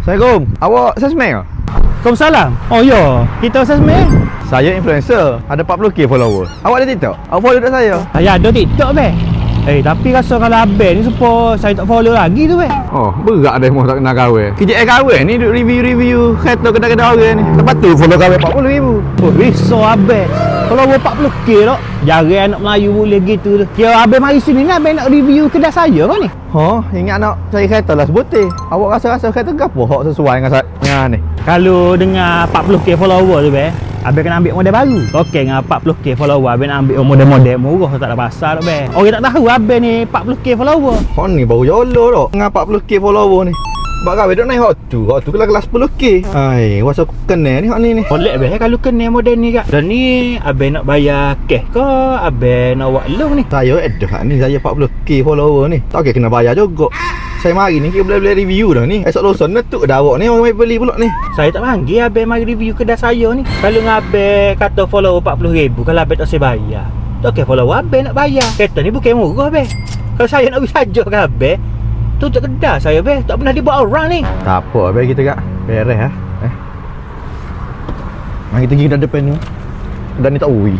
Assalamualaikum. Awak salesman ke? Waalaikumsalam. Oh ya, kita salesman. Saya influencer. Ada 40k follower. Awak ada TikTok? Awak follow tak saya? Saya ada TikTok be. Tapi rasa kalau abang ni supaya saya tak follow lagi tu be. Oh, berat dah mau tak kena kahwin. Kerja kahwin ni duk review kereta kedai-kedai orang ni. Lepas tu follow kahwin 40,000. Oh, risau abang. Kalau 40k tak, jarang anak Melayu boleh gitu tu. Ya abang mari sini ni abang nak review kedai saya kan ni. Ingat nak cari kereta lah sebutir. Awak rasa-rasa kereta gapo hak sesuai dengan ni? Kalau dengan 40k follower tu be, abang kena ambil model baru. Okey dengan 40k follower abang nak ambil model-model murah tak ada pasal tak be. Orang tak tahu abang ni 40k follower. Hak ni baru jolo tok. Dengan 40k follower ni. Bak kahwin duk naik hak tu kelas 10k. Hai, wasa kena ni hak ni. Boleh be kalau kena model ni kak. Dan ni abang nak bayar cash ke abang nak buat loan ni? Saya hak ni saya 40k follower ni. Tak kena bayar juga. Saya mari ni kita boleh review dah ni. Esok lusa netuk dah awak ni orang mai beli pula ni. Saya tak panggil abang mari review kedai saya ni. Kalau abang kata follower 40,000 kalau abang tak saya bayar. Tak okey follower abang nak bayar. Kereta ni bukan murah be. Kalau saya nak pergi saja ke abang, tutup kedai saya be. Tak pernah dibuat orang ni. Tak apa abang kita kak. Beres ah. Mari kita pergi kedai depan ni. Kedai ni tak ui.